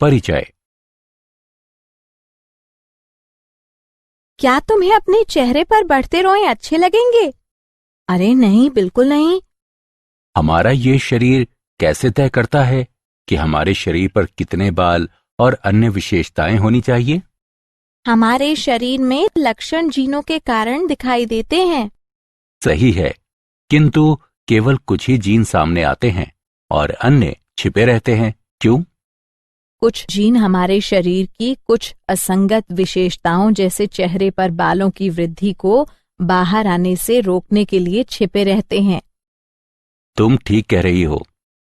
परिचय। क्या तुम्हें अपने चेहरे पर बढ़ते रोए अच्छे लगेंगे? अरे नहीं, बिल्कुल नहीं। हमारा ये शरीर कैसे तय करता है कि हमारे शरीर पर कितने बाल और अन्य विशेषताएं होनी चाहिए? हमारे शरीर में लक्षण जीनों के कारण दिखाई देते हैं। सही है, किंतु केवल कुछ ही जीन सामने आते हैं और अन्य छिपे रहते हैं। क्यों? कुछ जीन हमारे शरीर की कुछ असंगत विशेषताओं जैसे चेहरे पर बालों की वृद्धि को बाहर आने से रोकने के लिए छिपे रहते हैं। तुम ठीक कह रही हो,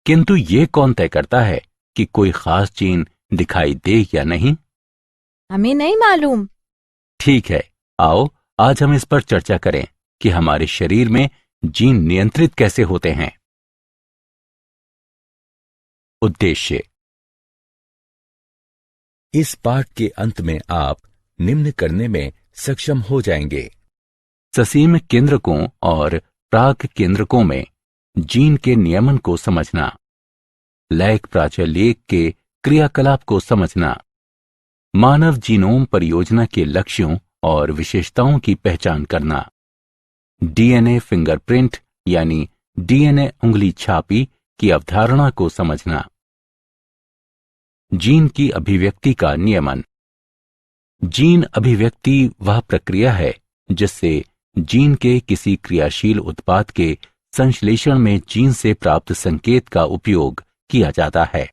किंतु ये कौन तय करता है कि कोई खास जीन दिखाई दे या नहीं? हमें नहीं मालूम। ठीक है, आओ आज हम इस पर चर्चा करें कि हमारे शरीर में जीन नियंत्रित कैसे होते हैं। उद्देश्य। इस पाठ के अंत में आप निम्न करने में सक्षम हो जाएंगे। ससीम केंद्रकों और प्राक केंद्रकों में जीन के नियमन को समझना, लैक प्राचलेख के क्रियाकलाप को समझना, मानव जीनोम परियोजना के लक्ष्यों और विशेषताओं की पहचान करना, डीएनए फिंगरप्रिंट यानी डीएनए उंगली छापी की अवधारणा को समझना, जीन की अभिव्यक्ति का नियमन। जीन अभिव्यक्ति वह प्रक्रिया है जिससे जीन के किसी क्रियाशील उत्पाद के संश्लेषण में जीन से प्राप्त संकेत का उपयोग किया जाता है।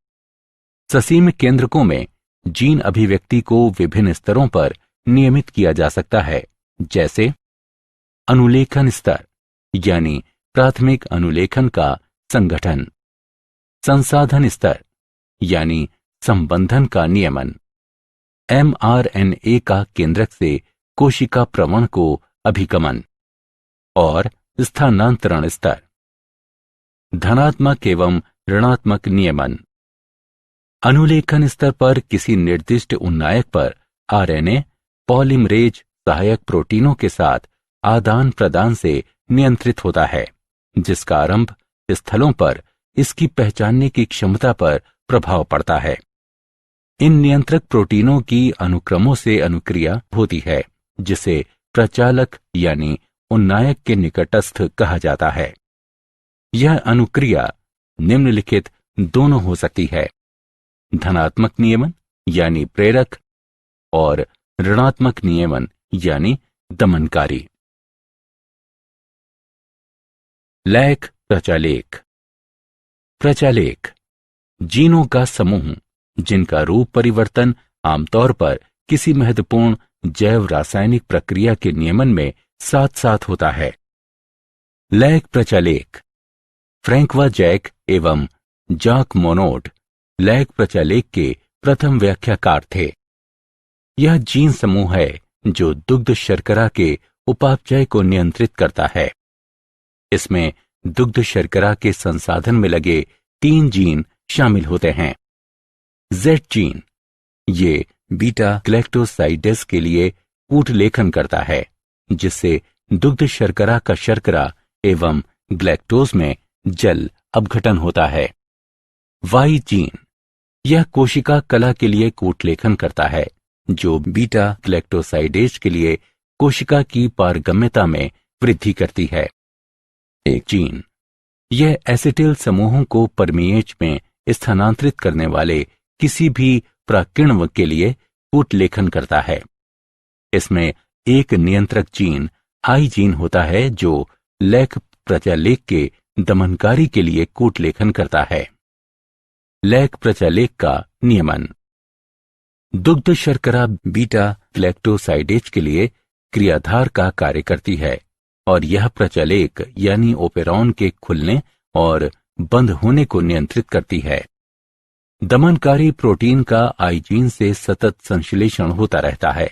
ससीम केंद्रकों में जीन अभिव्यक्ति को विभिन्न स्तरों पर नियमित किया जा सकता है, जैसे अनुलेखन स्तर यानी प्राथमिक अनुलेखन का संगठन, संसाधन स्तर यानी संबंधन का नियमन, mRNA का केंद्रक से कोशिका प्रवण को अभिगमन, और स्थानांतरण स्तर, धनात्मक एवं ऋणात्मक नियमन। अनुलेखन स्तर पर किसी निर्दिष्ट उन्नायक पर आरएनए पॉलीमरेज सहायक प्रोटीनों के साथ आदान प्रदान से नियंत्रित होता है, जिसका आरंभ स्थलों पर इसकी पहचानने की क्षमता पर प्रभाव पड़ता है। इन नियंत्रक प्रोटीनों की अनुक्रमों से अनुक्रिया होती है, जिसे प्रचालक यानी उन्नायक के निकटस्थ कहा जाता है। यह अनुक्रिया निम्नलिखित दोनों हो सकती है: धनात्मक नियमन यानी प्रेरक और ऋणात्मक नियमन यानी दमनकारी। लैक प्रचालेख। प्रचालेख जीनों का समूह जिनका रूप परिवर्तन आमतौर पर किसी महत्वपूर्ण जैव रासायनिक प्रक्रिया के नियमन में साथ साथ होता है। लैक प्रचालेख। फ्रैंकवा जैक एवं जाक मोनोड लैक प्रचालेख के प्रथम व्याख्याकार थे। यह जीन समूह है जो दुग्ध शर्करा के उपापचय को नियंत्रित करता है। इसमें दुग्ध शर्करा के संसाधन में लगे 3 जीन शामिल होते हैं। Z जीन, ये बीटा ग्लैक्टोसाइडेस के लिए कूटलेखन करता है, जिससे दुग्ध शर्करा का शर्करा एवं ग्लैक्टोज में जल अपघटन होता है। Y जीन, यह कोशिका कला के लिए कूटलेखन करता है, जो बीटा ग्लैक्टोसाइडेज के लिए कोशिका की पारगम्यता में वृद्धि करती है। एक जीन, यह एसिटिल समूहों को परमीएज में स्थानांतरित करने वाले किसी भी प्राकिण्व के लिए कूटलेखन करता है। इसमें एक नियंत्रक जीन आई जीन होता है जो लैक प्रचालेख के दमनकारी के लिए कूटलेखन करता है। लैक प्रचालेख का नियमन। दुग्ध शर्करा बीटा ग्लैक्टोसाइडेज के लिए क्रियाधार का कार्य करती है और यह प्रचालेख यानी ओपेरॉन के खुलने और बंद होने को नियंत्रित करती है। दमनकारी प्रोटीन का आई जीन से सतत संश्लेषण होता रहता है।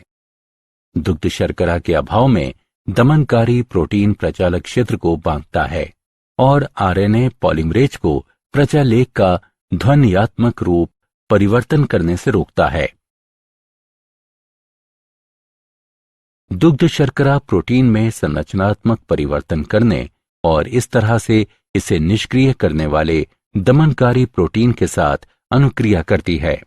दुग्ध शर्करा के अभाव में दमनकारी प्रोटीन प्रचालक क्षेत्र को बांधता है और आरएनए पॉलीमरेज को प्रचालेख का ध्वन्यात्मक रूप परिवर्तन करने से रोकता है। दुग्ध शर्करा प्रोटीन में संरचनात्मक परिवर्तन करने और इस तरह से इसे निष्क्रिय करने वाले दमनकारी प्रोटीन के साथ अनुक्रिया करती है।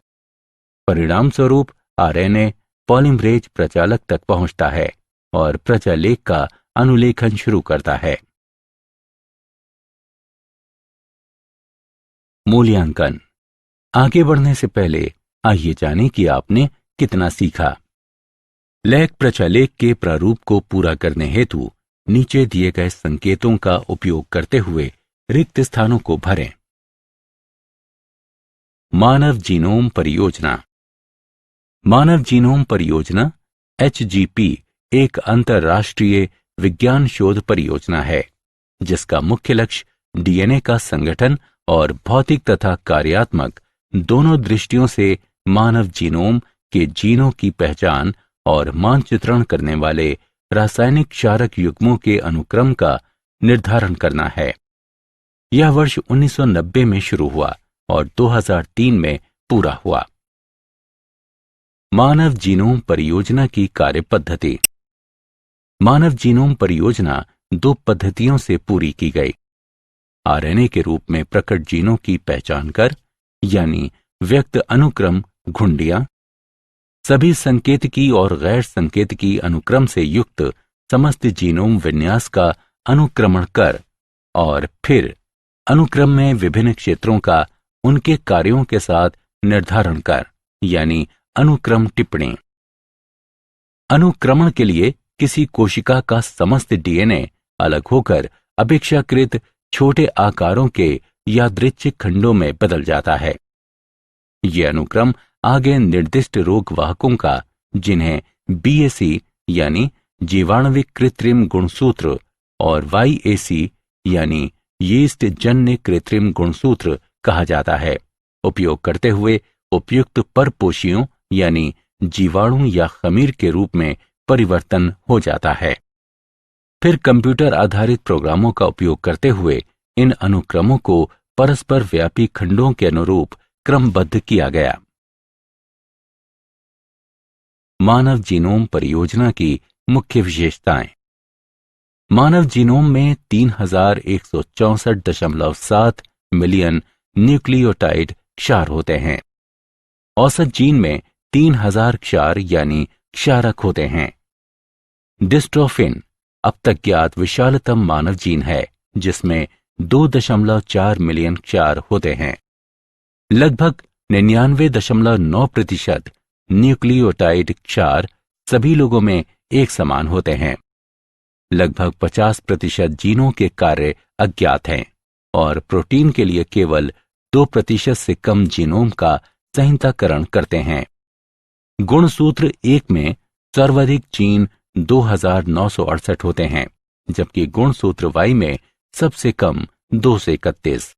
परिणाम स्वरूप आरएनए पॉलीमरेज प्रचालक तक पहुंचता है और प्रचालेख का अनुलेखन शुरू करता है। मूल्यांकन। आगे बढ़ने से पहले आइए जानें कि आपने कितना सीखा। लेख प्रचालेख के प्रारूप को पूरा करने हेतु नीचे दिए गए संकेतों का उपयोग करते हुए रिक्त स्थानों को भरें। मानव जीनोम परियोजना। मानव जीनोम परियोजना HGP एक अंतर्राष्ट्रीय विज्ञान शोध परियोजना है जिसका मुख्य लक्ष्य डीएनए का संगठन और भौतिक तथा कार्यात्मक दोनों दृष्टियों से मानव जीनोम के जीनों की पहचान और मानचित्रण करने वाले रासायनिक क्षारक युग्मों के अनुक्रम का निर्धारण करना है। यह वर्ष 1990 में शुरू हुआ और 2003 में पूरा हुआ। मानव जीनोम परियोजना की कार्य पद्धति। मानव जीनोम परियोजना 2 पद्धतियों से पूरी की गई। आरएनए के रूप में प्रकट जीनों की पहचान कर, यानी व्यक्त अनुक्रम घुंडियां, सभी संकेतकी और गैर संकेतकी अनुक्रम से युक्त समस्त जीनोम विन्यास का अनुक्रमण कर और फिर अनुक्रम में विभिन्न क्षेत्रों का उनके कार्यों के साथ निर्धारण कर, यानी अनुक्रम टिप्पणी। अनुक्रमण के लिए किसी कोशिका का समस्त डीएनए अलग होकर अपेक्षाकृत छोटे आकारों के यादृच्छिक खंडों में बदल जाता है। ये अनुक्रम आगे निर्दिष्ट रोगवाहकों का, जिन्हें BAC यानी जीवाणुविक कृत्रिम गुणसूत्र और YAC यानी यीस्ट जन्य कृत्रिम गुणसूत्र कहा जाता है, उपयोग करते हुए उपयुक्त परपोषियों यानी जीवाणु या खमीर के रूप में परिवर्तन हो जाता है। फिर कंप्यूटर आधारित प्रोग्रामों का उपयोग करते हुए इन अनुक्रमों को परस्पर व्यापी खंडों के अनुरूप क्रमबद्ध किया गया। मानव जीनोम परियोजना की मुख्य विशेषताएं। मानव जीनोम में 3164.7 मिलियन न्यूक्लियोटाइड क्षार होते हैं। औसत जीन में 3000 क्षार यानी क्षारक होते हैं। डिस्ट्रोफिन अब तक ज्ञात विशालतम मानव जीन है जिसमें 2.4 मिलियन क्षार होते हैं। लगभग 99.9% न्यूक्लियोटाइड क्षार सभी लोगों में एक समान होते हैं। लगभग 50% जीनों के कार्य अज्ञात हैं और प्रोटीन के लिए केवल 2% से कम जीनोम का संहिताकरण करते हैं। गुणसूत्र 1 में सर्वाधिक जीन 2968 होते हैं, जबकि गुणसूत्र Y में सबसे कम 231।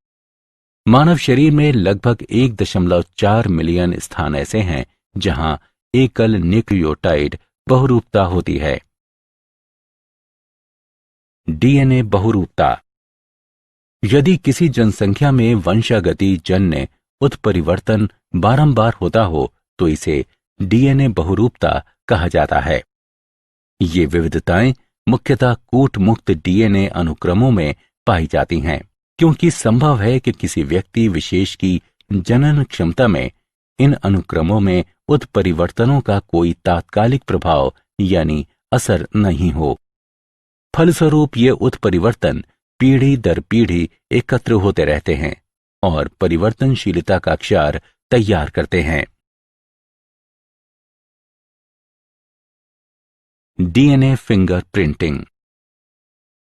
मानव शरीर में लगभग 1.4 मिलियन स्थान ऐसे हैं जहां एकल न्यूक्लियोटाइड बहुरूपता होती है। डीएनए बहुरूपता। यदि किसी जनसंख्या में वंशागति जन्य उत्परिवर्तन बारंबार होता हो तो इसे डीएनए बहुरूपता कहा जाता है। ये विविधताएं मुख्यतः कूट मुक्त डीएनए अनुक्रमों में पाई जाती हैं, क्योंकि संभव है कि किसी व्यक्ति विशेष की जनन क्षमता में इन अनुक्रमों में उत्परिवर्तनों का कोई तात्कालिक प्रभाव यानी असर नहीं हो। फलस्वरूप ये उत्परिवर्तन पीढ़ी दर पीढ़ी एकत्र होते रहते हैं और परिवर्तनशीलता का क्षार तैयार करते हैं। DNA finger printing.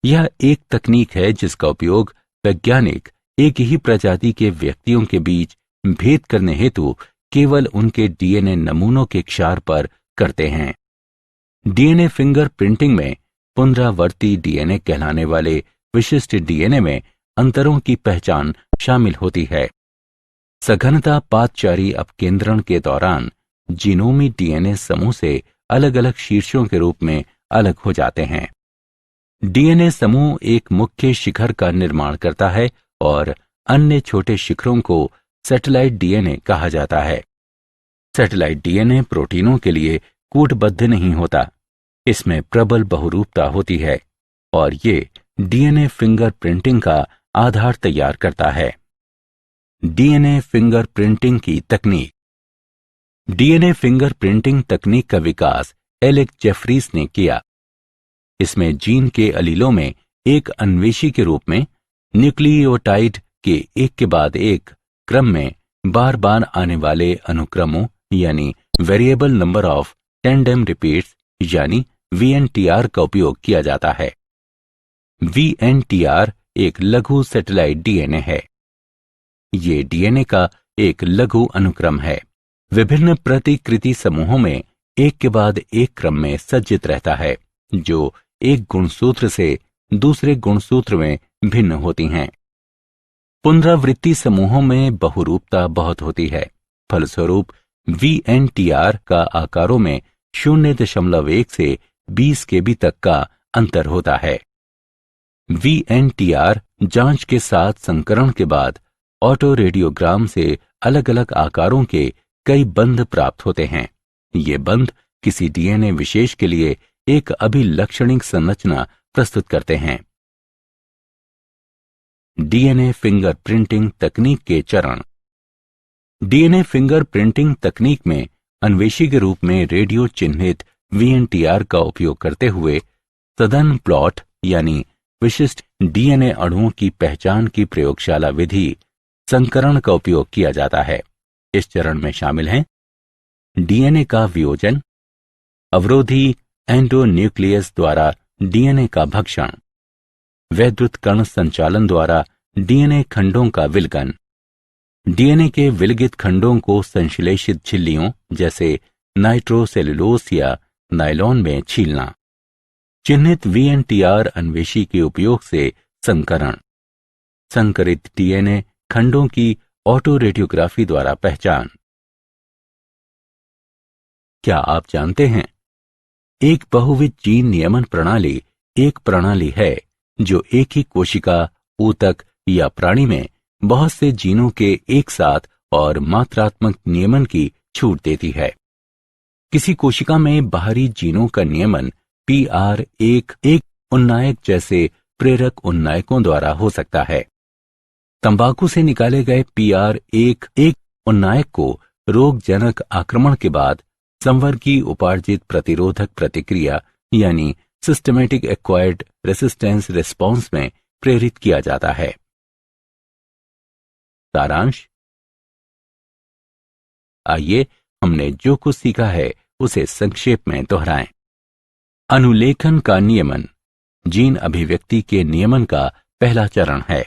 यह एक तकनीक है जिसका उपयोग वैज्ञानिक एक ही प्रजाति के व्यक्तियों के बीच भेद करने हेतु केवल उनके डीएनए नमूनों के क्षार पर करते हैं। डीएनए फिंगर प्रिंटिंग में पुनरावर्ती डीएनए कहलाने वाले विशिष्ट डीएनए में अंतरों की पहचान शामिल होती है। सघनता पादचारी अपकेंद्रण के दौरान जीनोमी डीएनए समूह से अलग अलग शीर्षों के रूप में अलग हो जाते हैं। डीएनए समूह एक मुख्य शिखर का निर्माण करता है और अन्य छोटे शिखरों को सैटेलाइट डीएनए कहा जाता है। सैटेलाइट डीएनए प्रोटीनों के लिए कूटबद्ध नहीं होता, इसमें प्रबल बहुरूपता होती है और ये डीएनए फिंगर प्रिंटिंग का आधार तैयार करता है। डीएनए फिंगर प्रिंटिंग की तकनीक। डीएनए फिंगर प्रिंटिंग तकनीक का विकास एलेक जेफरीज ने किया। इसमें जीन के अलीलों में एक अन्वेषी के रूप में न्यूक्लियोटाइड के एक के बाद एक क्रम में बार बार आने वाले अनुक्रमों यानी variable number of tandem repeats यानी वीएनटीआर का उपयोग किया जाता है। वीएनटीआर एक लघु सैटेलाइट डीएनए है। ये डीएनए का एक लघु अनुक्रम है। विभिन्न प्रतिकृति समूहों में एक के बाद एक क्रम में सज्जित रहता है, जो एक गुणसूत्र से दूसरे गुणसूत्र में भिन्न होती हैं। पुनरावृत्ति समूहों में बहुरूपता बहुत होती है। फलस्वरूप वीएनटीआर का आकारों में 0.1 से 20 केबी तक का अंतर होता है। वीएनटीआर जांच के साथ संकरण के बाद ऑटो रेडियोग्राम से अलग अलग आकारों के कई बंध प्राप्त होते हैं। ये बंध किसी डीएनए विशेष के लिए एक अभिलक्षणिक संरचना प्रस्तुत करते हैं। डीएनए फिंगर प्रिंटिंग तकनीक के चरण। डीएनए फिंगर प्रिंटिंग तकनीक में अन्वेषी के रूप में रेडियो चिन्हित वीएनटीआर का उपयोग करते हुए सघन प्लॉट यानी विशिष्ट डीएनए अणुओं की पहचान की प्रयोगशाला विधि संकरण का उपयोग किया जाता है। इस चरण में शामिल हैं डीएनए का वियोजन, अवरोधी एंडोन्यूक्लियस द्वारा डीएनए का भक्षण, वैद्युत कण संचालन द्वारा डीएनए खंडों का विलगन, डीएनए के विलगित खंडों को संश्लेषित झिल्लियों जैसे नाइट्रोसेलुलोस या नायलॉन में छीलना, चिन्हित वीएनटीआर अन्वेषी के उपयोग से संकरण, संकरित डीएनए खंडों की ऑटो रेडियोग्राफी द्वारा पहचान। क्या आप जानते हैं, एक बहुविध जीन नियमन प्रणाली एक प्रणाली है जो एक ही कोशिका, ऊतक या प्राणी में बहुत से जीनों के एक साथ और मात्रात्मक नियमन की छूट देती है। किसी कोशिका में बाहरी जीनों का नियमन PR11 उन्नायक जैसे प्रेरक उन्नायकों द्वारा हो सकता है। तंबाकू से निकाले गए PR11 उन्नायक को रोगजनक आक्रमण के बाद संवर्गी उपार्जित प्रतिरोधक प्रतिक्रिया यानी सिस्टमेटिक एक्वायर्ड रेसिस्टेंस रिस्पॉन्स में प्रेरित किया जाता है। सारांश। आइए हमने जो कुछ सीखा है उसे संक्षेप में दोहराएं। अनुलेखन का नियमन जीन अभिव्यक्ति के नियमन का पहला चरण है।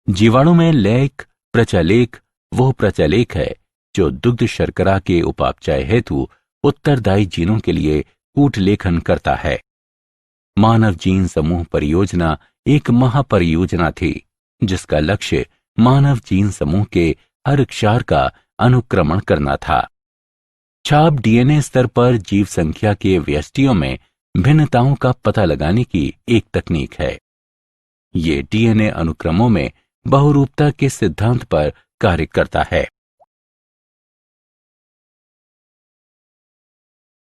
जीवाणु में लेख प्रचालेख वो प्रचालेख है जो दुग्ध शर्करा के उपापचय हेतु उत्तरदायी जीनों के लिए कूटलेखन करता है। मानव जीन समूह परियोजना एक महापरियोजना थी जिसका लक्ष्य मानव जीन समूह के हर क्षार का अनुक्रमण करना था। छाप डीएनए स्तर पर जीव संख्या के व्यष्टियों में भिन्नताओं का पता लगाने की एक तकनीक है। ये डीएनए अनुक्रमों में बहुरूपता के सिद्धांत पर कार्य करता है।